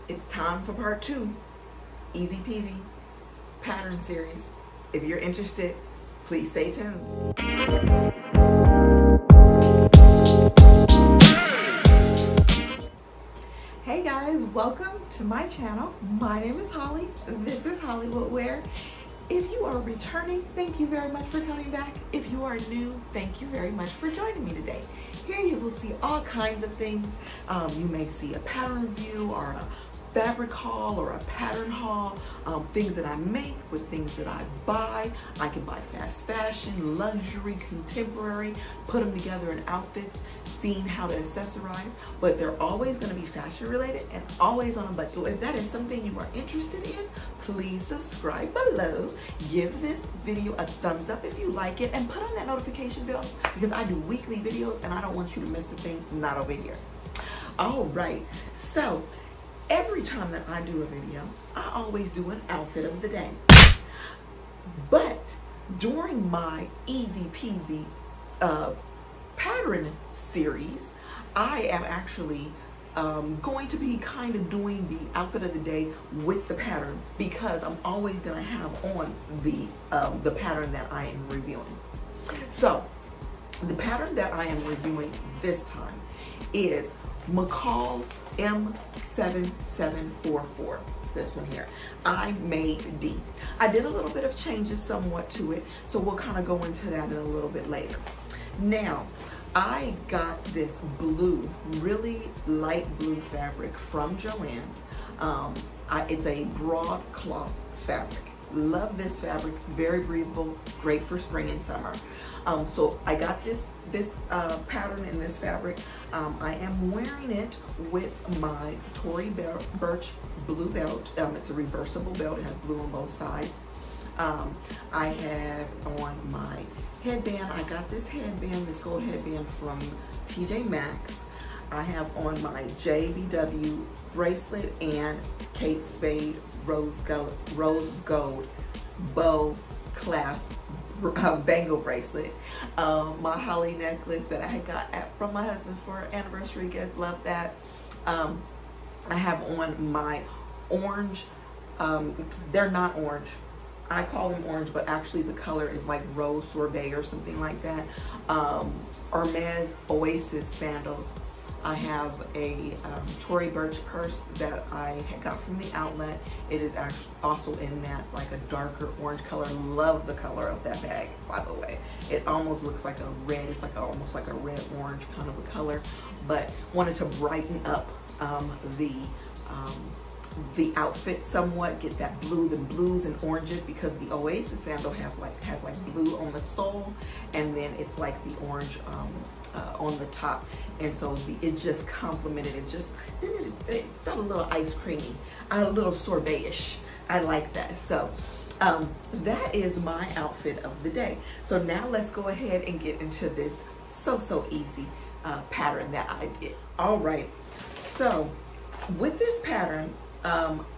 It's time for part 2, Eazy Peazy pattern series. If you're interested, please stay tuned. Hey guys, welcome to my channel. My name is Holly. This is Hollywood Wear. If you are returning, thank you very much for coming back. If you are new, thank you very much for joining me today. Here you will see all kinds of things. You may see a pattern review or a fabric haul or a pattern haul, things that I make with things that I buy. I can buy fast fashion, luxury, contemporary, put them together in outfits, seeing how to accessorize, but they're always going to be fashion related and always on a budget. So if that is something you are interested in, please subscribe below, give this video a thumbs up if you like it, and put on that notification bell because I do weekly videos and I don't want you to miss a thing, not over here. All right, so every time that I do a video, I always do an outfit of the day. But during my Eazy Peazy pattern series, I am actually going to be kind of doing the outfit of the day with the pattern because I'm always going to have on the pattern that I am reviewing. So the pattern that I am reviewing this time is McCall's M7744, this one here. I made D. I did a little bit of changes somewhat to it, so we'll kind of go into that in a little bit later. Now, I got this blue, really light blue fabric from Joann's. It's a broadcloth fabric. Love this fabric, very breathable, great for spring and summer. So I got this pattern in this fabric. I am wearing it with my Tory Burch blue belt. It's a reversible belt, it has blue on both sides. I have on my headband, I got this headband, this gold headband from TJ Maxx. I have on my JBW bracelet and Kate Spade rose gold bow clasp bangle bracelet. My holly necklace that I had got from my husband for our anniversary gift. Love that. I have on my orange, they're not orange. I call them orange, but actually the color is like rose sorbet or something like that. Hermes Oasis sandals. I have a Tory Burch purse that I had got from the outlet. It is actually also in that like a darker orange color. Love the color of that bag, by the way. It almost looks like a red. It's like almost like a red orange kind of a color, but wanted to brighten up the outfit somewhat, get that blue, the blues and oranges, because the Oasis sandal has like blue on the sole, and then it's like the orange on the top, and so it just complemented it. It felt a little ice creamy, a little sorbet-ish. I like that. So that is my outfit of the day. So now let's go ahead and get into this so easy pattern that I did. All right, so with this pattern,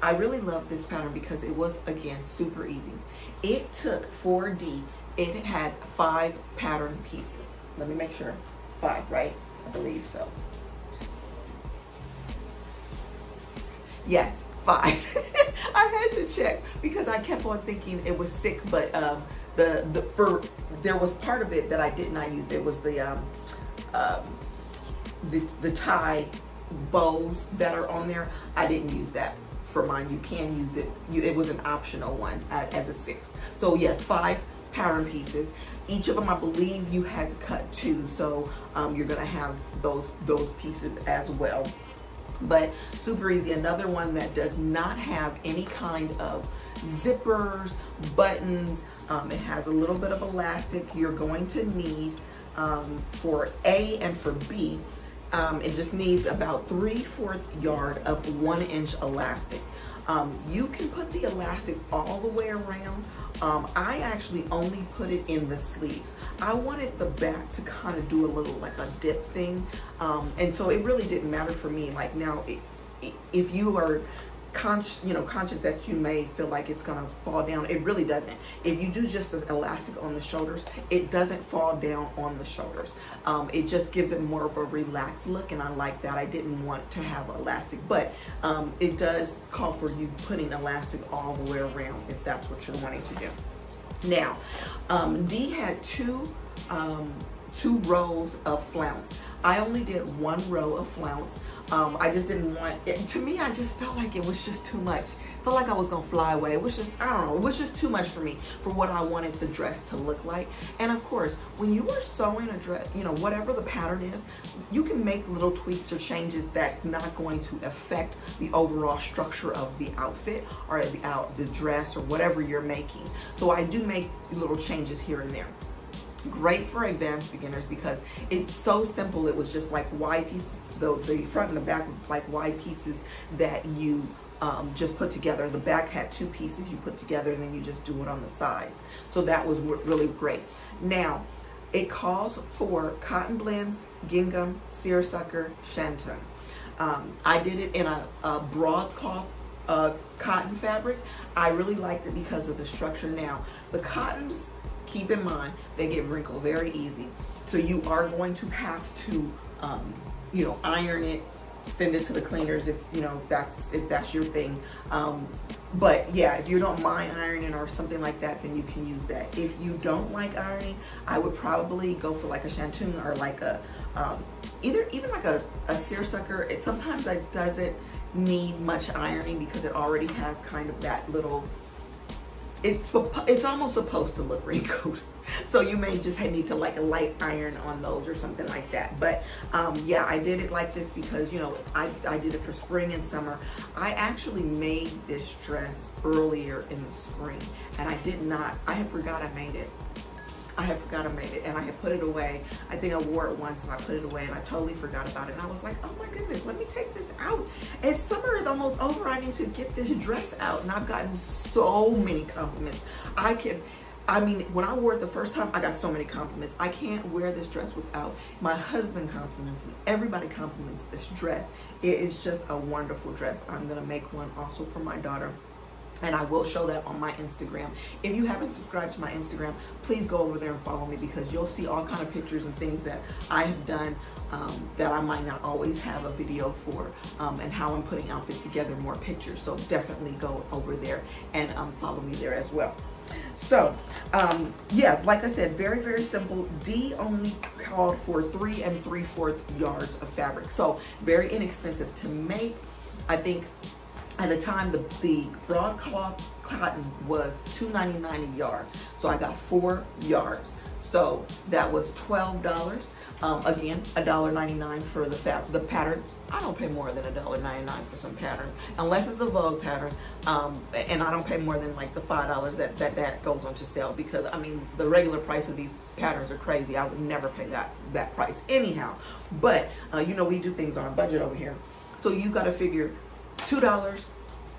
I really love this pattern because it was, again, super easy. It took 4D. It had 5 pattern pieces. Let me make sure. 5, right? I believe so. Yes, 5. I had to check because I kept on thinking it was 6, but there was part of it that I did not use. It was the tie bows that are on there. I didn't use that for mine. You can use it. It was an optional one as a 6. So yes, 5 pattern pieces. Each of them, I believe you had to cut 2. So you're gonna have those pieces as well. But super easy. Another one that does not have any kind of zippers, buttons. It has a little bit of elastic. You're going to need for A and for B. It just needs about 3/4 yard of 1-inch elastic. You can put the elastic all the way around. I actually only put it in the sleeves. I wanted the back to kind of do a little like a dip thing. And so it really didn't matter for me. Like now, if you are conscious that you may feel like it's gonna fall down. It really doesn't. If you do just the elastic on the shoulders, it doesn't fall down on the shoulders. It just gives it more of a relaxed look, and I like that. I didn't want to have elastic, but it does call for you putting elastic all the way around if that's what you're wanting to do. Now, D had two rows of flounce. I only did one row of flounce. I just didn't want it. To me, I just felt like it was just too much. Felt like I was gonna fly away. It was just, I don't know, it was just too much for me, for what I wanted the dress to look like. And of course, when you are sewing a dress, you know, whatever the pattern is, you can make little tweaks or changes that's not going to affect the overall structure of the outfit or the dress or whatever you're making. So I do make little changes here and there. Great for advanced beginners because it's so simple. It was just like wide pieces, the front and the back was like wide pieces that you just put together. The back had two pieces you put together, and then you just do it on the sides. So that was really great. Now, it calls for cotton blends, gingham, seersucker, shantung. I did it in a broadcloth cotton fabric. I really liked it because of the structure. Now, the cottons, keep in mind, they get wrinkled very easy. So you are going to have to, you know, iron it, send it to the cleaners if that's your thing. But yeah, if you don't mind ironing or something like that, then you can use that. If you don't like ironing, I would probably go for like a shantung or like a even like a seersucker. It sometimes it doesn't need much ironing because it already has kind of that little, it's almost supposed to look wrinkled. So you may just need to like a light iron on those or something like that. But yeah, I did it like this because, you know, I did it for spring and summer. I actually made this dress earlier in the spring, and I had forgot I made it. I had forgot I made it, and I had put it away. I think I wore it once and I put it away, and I totally forgot about it. And I was like, oh my goodness, let me take this out. And summer is almost over. I need to get this dress out. And I've gotten so many compliments. I mean, when I wore it the first time, I got so many compliments. I can't wear this dress without my husband compliments me. Everybody compliments this dress. It is just a wonderful dress. I'm gonna make one also for my daughter, and I will show that on my Instagram. If you haven't subscribed to my Instagram, please go over there and follow me, because you'll see all kind of pictures and things that I have done that I might not always have a video for, and how I'm putting outfits together, more pictures. So definitely go over there and follow me there as well. So yeah, like I said, very, very simple. D only called for 3 3/4 yards of fabric, so very inexpensive to make. I think at the time the broadcloth cotton was $2.99 a yard, so I got 4 yards, so that was $12. Again, $1.99 for the pattern. I don't pay more than $1.99 for some patterns, unless it's a Vogue pattern, and I don't pay more than like the $5 that goes on to sale, because I mean the regular price of these patterns are crazy. I would never pay that price anyhow. But you know, we do things on a budget over here, so you got to figure $2,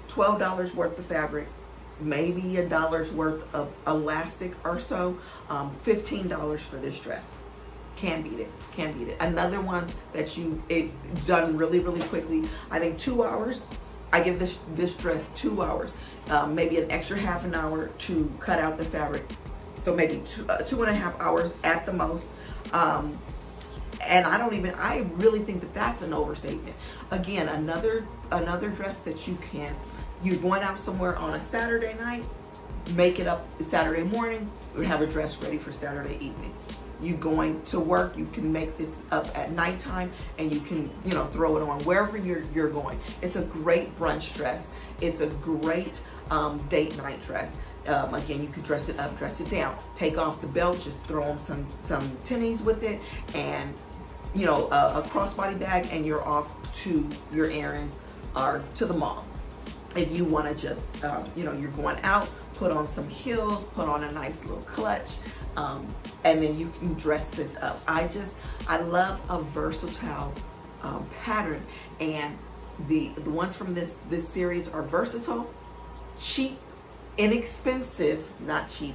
$12 worth of fabric, maybe $1 worth of elastic or so, $15 for this dress. Can't beat it, can't beat it. Another one that it done really, really quickly. I think 2 hours. I give this dress 2 hours, maybe an extra half an hour to cut out the fabric. So maybe 2.5 hours at the most. And I really think that that's an overstatement. Again, another dress that you're going out somewhere on a Saturday night, make it up Saturday morning, you have a dress ready for Saturday evening. You going to work, you can make this up at nighttime, and you can, you know, throw it on wherever you're going. It's a great brunch dress. It's a great date night dress. Again, you can dress it up, dress it down, take off the belt, just throw on some tennies with it, and you know, a crossbody bag, and you're off to your errands or to the mall. If you want to just, you know, you're going out, put on some heels, put on a nice little clutch, and then you can dress this up. I love a versatile pattern, and the ones from this series are versatile, cheap, inexpensive, not cheap,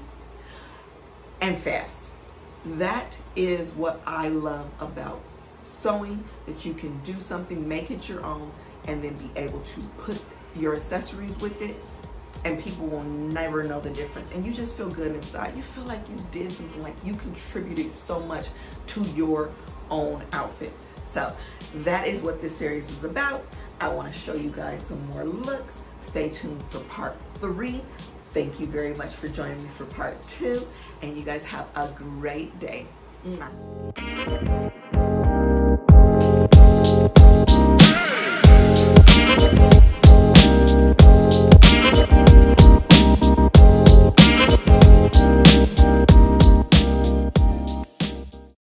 and fast. That is what I love about sewing, that you can do something, make it your own, and then be able to put your accessories with it, and people will never know the difference. And you just feel good inside. You feel like you did something, like you contributed so much to your own outfit. So that is what this series is about. I want to show you guys some more looks. Stay tuned for part 3. Thank you very much for joining me for part 2. And you guys have a great day. Mwah.